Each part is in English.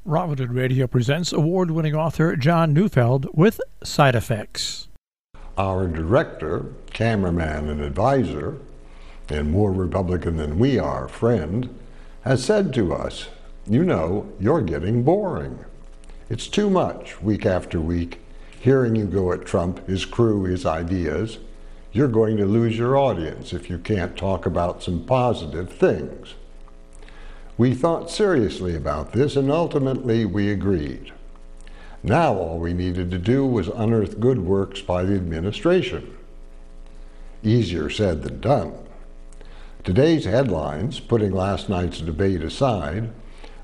Robinhood Radio presents award-winning author John Neufeld with Side Effects. Our director, cameraman, and advisor, and more Republican than we are, friend, has said to us, "You know, you're getting boring. It's too much, week after week, hearing you go at Trump, his crew, his ideas. You're going to lose your audience if you can't talk about some positive things." We thought seriously about this, and ultimately we agreed. Now all we needed to do was unearth good works by the administration. Easier said than done. Today's headlines, putting last night's debate aside,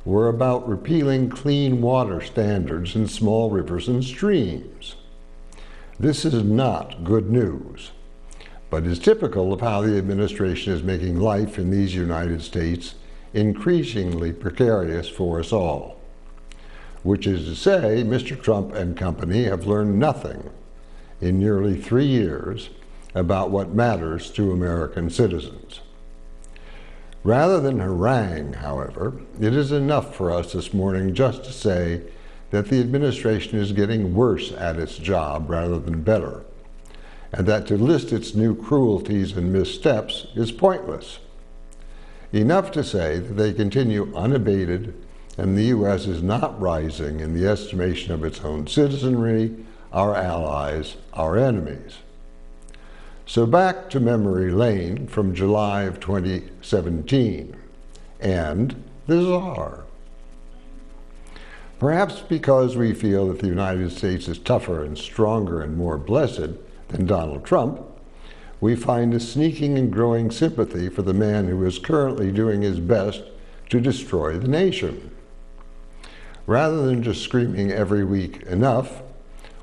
were about repealing clean water standards in small rivers and streams. This is not good news, but is typical of how the administration is making life in these United States increasingly precarious for us all. Which is to say, Mr. Trump and company have learned nothing in nearly 3 years about what matters to American citizens. Rather than harangue, however, it is enough for us this morning just to say that the administration is getting worse at its job rather than better, and that to list its new cruelties and missteps is pointless. Enough to say that they continue unabated, and the U.S. is not rising in the estimation of its own citizenry, our allies, our enemies. So back to memory lane from July of 2017, and the czar. Perhaps because we feel that the United States is tougher and stronger and more blessed than Donald Trump, we find a sneaking and growing sympathy for the man who is currently doing his best to destroy the nation. Rather than just screaming every week, "Enough,"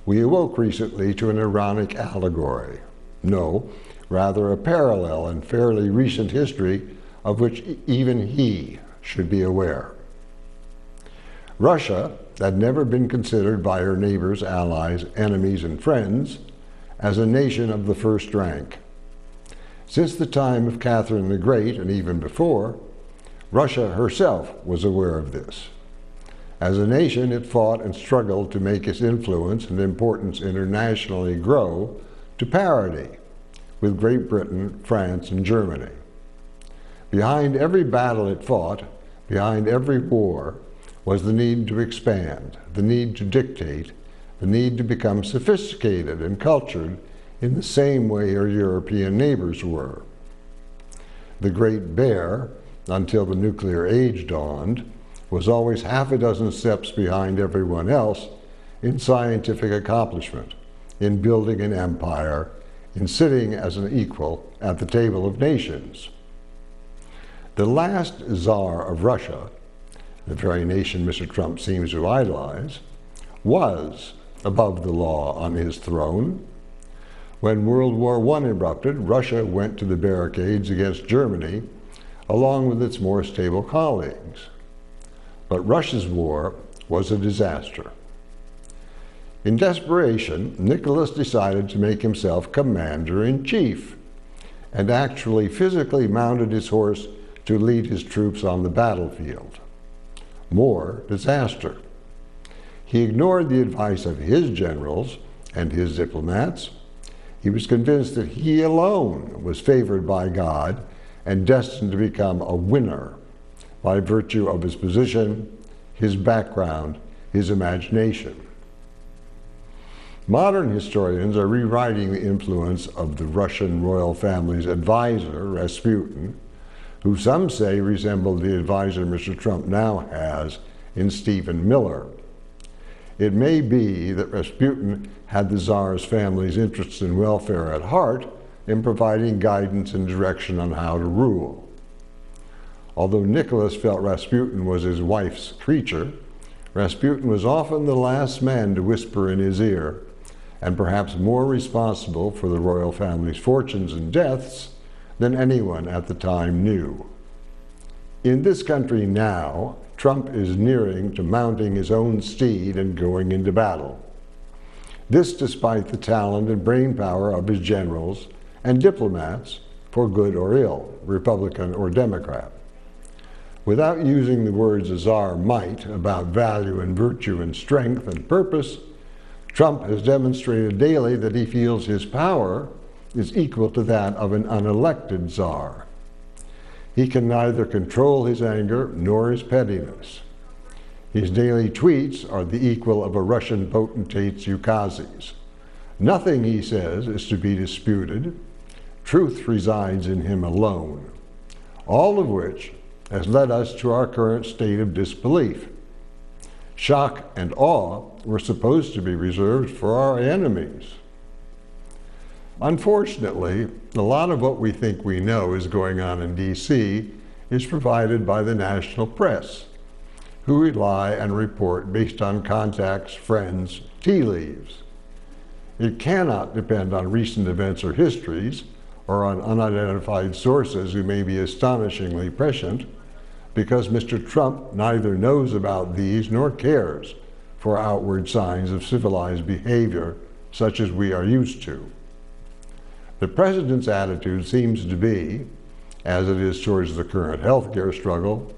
we awoke recently to an ironic allegory. No, rather a parallel in fairly recent history of which even he should be aware. Russia had never been considered by her neighbors, allies, enemies, and friends as a nation of the first rank. Since the time of Catherine the Great, and even before, Russia herself was aware of this. As a nation, it fought and struggled to make its influence and importance internationally grow to parity with Great Britain, France, and Germany. Behind every battle it fought, behind every war, was the need to expand, the need to dictate, the need to become sophisticated and cultured in the same way her European neighbors were. The Great Bear, until the nuclear age dawned, was always half a dozen steps behind everyone else in scientific accomplishment, in building an empire, in sitting as an equal at the table of nations. The last Tsar of Russia, the very nation Mr. Trump seems to idolize, was above the law on his throne. When World War I erupted, Russia went to the barricades against Germany, along with its more stable colleagues. But Russia's war was a disaster. In desperation, Nicholas decided to make himself commander-in-chief, and actually physically mounted his horse to lead his troops on the battlefield. More disaster. He ignored the advice of his generals and his diplomats. He was convinced that he alone was favored by God and destined to become a winner by virtue of his position, his background, his imagination. Modern historians are rewriting the influence of the Russian royal family's advisor, Rasputin, who some say resembled the advisor Mr. Trump now has in Stephen Miller. It may be that Rasputin had the Tsar's family's interests and welfare at heart in providing guidance and direction on how to rule. Although Nicholas felt Rasputin was his wife's creature, Rasputin was often the last man to whisper in his ear, and perhaps more responsible for the royal family's fortunes and deaths than anyone at the time knew. In this country now, Trump is nearing to mounting his own steed and going into battle. This despite the talent and brainpower of his generals and diplomats, for good or ill, Republican or Democrat. Without using the words a czar might about value and virtue and strength and purpose, Trump has demonstrated daily that he feels his power is equal to that of an unelected czar. He can neither control his anger nor his pettiness. His daily tweets are the equal of a Russian potentate's ukazes. Nothing, he says, is to be disputed. Truth resides in him alone. All of which has led us to our current state of disbelief. Shock and awe were supposed to be reserved for our enemies. Unfortunately, a lot of what we think we know is going on in D.C. is provided by the national press, who rely and report based on contacts, friends, tea leaves. It cannot depend on recent events or histories, or on unidentified sources who may be astonishingly prescient, because Mr. Trump neither knows about these nor cares for outward signs of civilized behavior such as we are used to. The president's attitude seems to be, as it is towards the current healthcare struggle,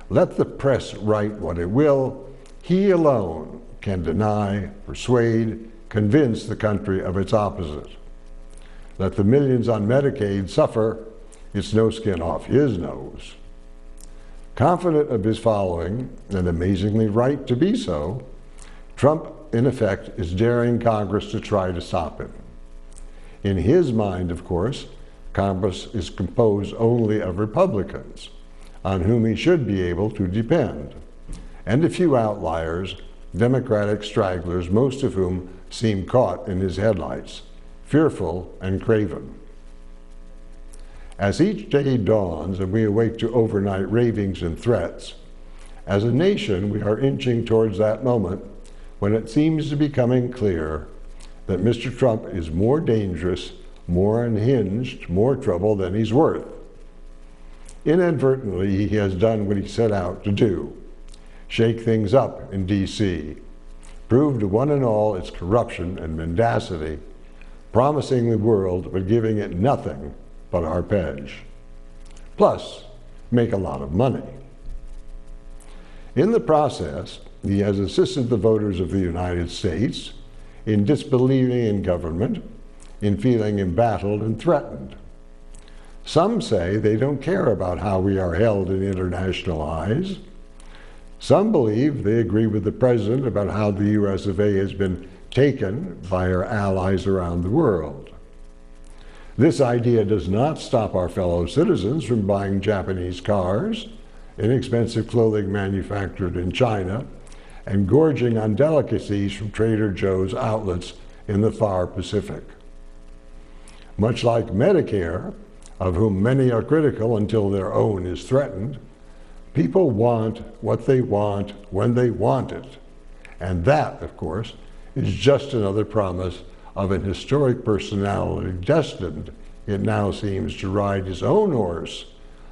let the press write what it will, he alone can deny, persuade, convince the country of its opposite. Let the millions on Medicaid suffer, it's no skin off his nose. Confident of his following, and amazingly right to be so, Trump, in effect, is daring Congress to try to stop him. In his mind, of course, Congress is composed only of Republicans, on whom he should be able to depend, and a few outliers, Democratic stragglers, most of whom seem caught in his headlights, fearful and craven. As each day dawns and we awake to overnight ravings and threats, as a nation we are inching towards that moment when it seems to be becoming clear that Mr. Trump is more dangerous, more unhinged, more trouble than he's worth. Inadvertently, he has done what he set out to do: shake things up in D.C., prove to one and all its corruption and mendacity, promising the world but giving it nothing but arpege. Plus, make a lot of money. In the process, he has assisted the voters of the United States in disbelieving in government, in feeling embattled and threatened. Some say they don't care about how we are held in international eyes. Some believe they agree with the president about how the US of A has been taken by our allies around the world. This idea does not stop our fellow citizens from buying Japanese cars, inexpensive clothing manufactured in China, and gorging on delicacies from Trader Joe's outlets in the far Pacific. Much like Medicare, of whom many are critical until their own is threatened, people want what they want when they want it. And that, of course, is just another promise of an historic personality destined, it now seems, to ride his own horse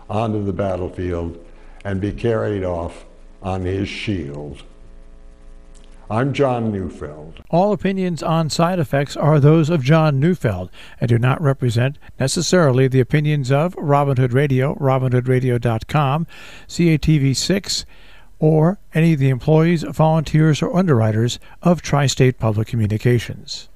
onto the battlefield and be carried off on his shield. I'm John Neufeld. All opinions on side effects are those of John Neufeld and do not represent necessarily the opinions of Robin Hood Radio, robinhoodradio.com, CATV6, or any of the employees, volunteers, or underwriters of Tri-State Public Communications.